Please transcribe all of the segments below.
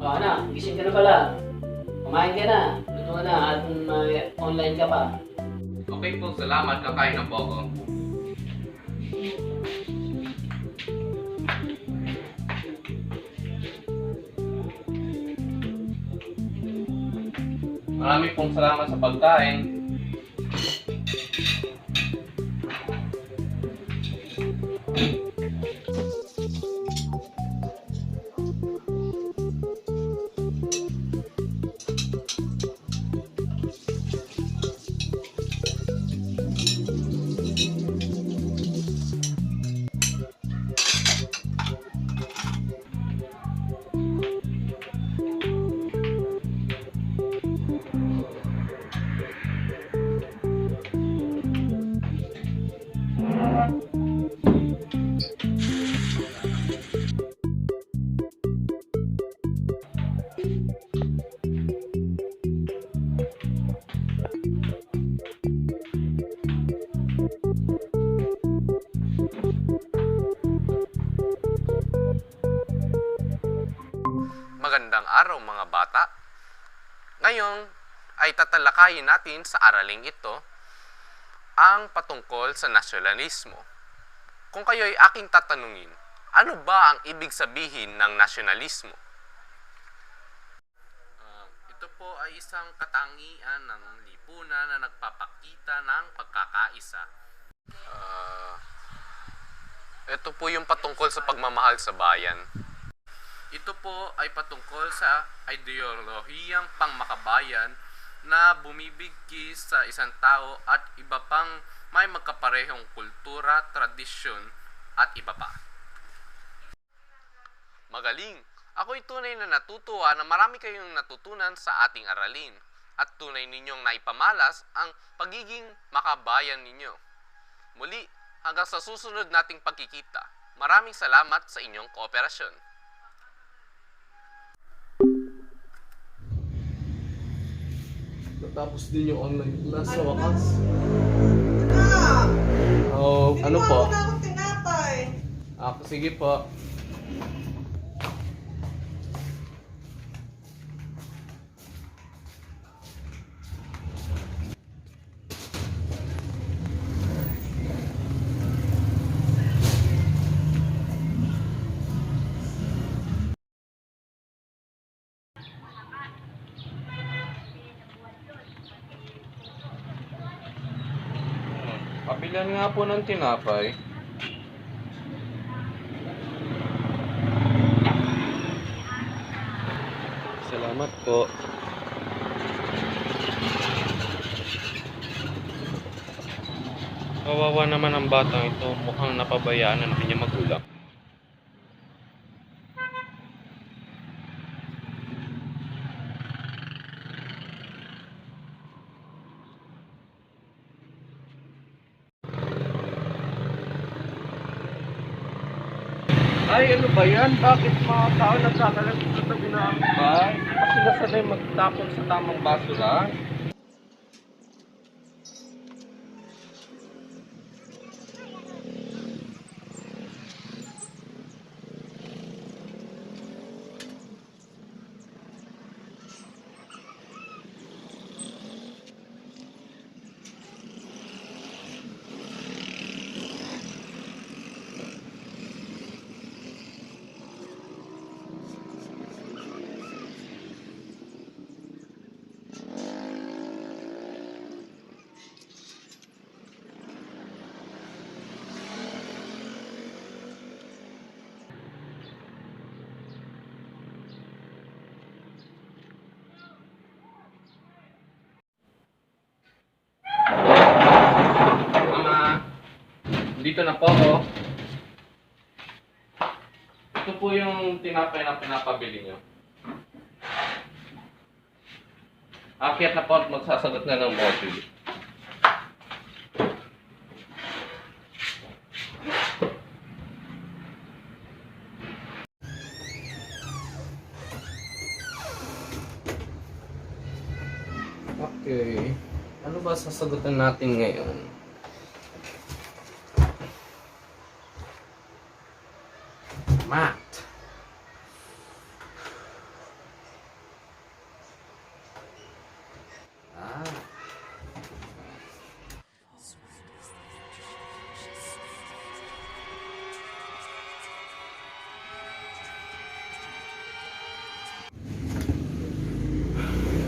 Oh, anak, gising ka na pala. Kumain ka na. Luto ka na at may online ka pa. Okay po, salamat. Kakain na po ako. Maraming pong salamat sa pagkain. Magandang araw mga bata. Ngayon ay tatalakayin natin sa araling ito ang patungkol sa nasyonalismo. Kung kayo ay aking tatanungin, ano ba ang ibig sabihin ng nasyonalismo? Ito po ay isang katangian ng lipunan na nagpapakita ng pagkakaisa. Ito po yung patungkol sa pagmamahal sa bayan. Ito po ay patungkol sa ideolohiyang pangmakabayan na bumibigkis sa isang tao at iba pang may magkaparehong kultura, tradisyon at iba pa. Magaling! Ako'y tunay na natutuwa na marami kayong natutunan sa ating aralin at tunay ninyong naipamalas ang pagiging makabayan ninyo. Muli, hanggang sa susunod nating pagkikita, maraming salamat sa inyong kooperasyon. Tapos din yung online class sa wakas. Oh, ano po? Hindi mo akong tinapay. Sige po. Kapilan nga po ng tinapay. Salamat po. Kawawa naman ang batang ito. Mukhang napabayaan ng kanyang magulang. Ay, ano ba yan? Bakit mga tao nagkakalat sa tabi ng bahay? Kasi sila sanay magtapon sa tamang basura. Nandito na po ako. Ito po yung tinapay na pinapabili nyo. Akyat na po at magsasagot na ng module. Okay. Ano ba sasagutan natin ngayon? Math. Ah.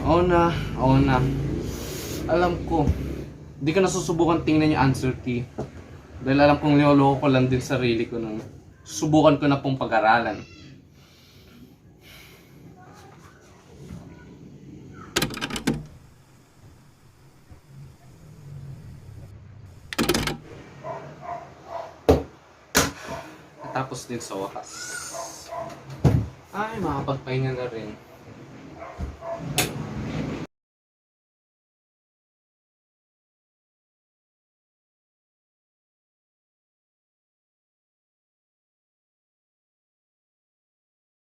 Oo na. Alam ko, di ko nasusubukan tingnan yung answer key. Dahil alam kong niloloko ko lang din sarili ko nung subukan ko na pong pag-aralan. Tapos din sa wakas. Ay, makapagpahinga na rin.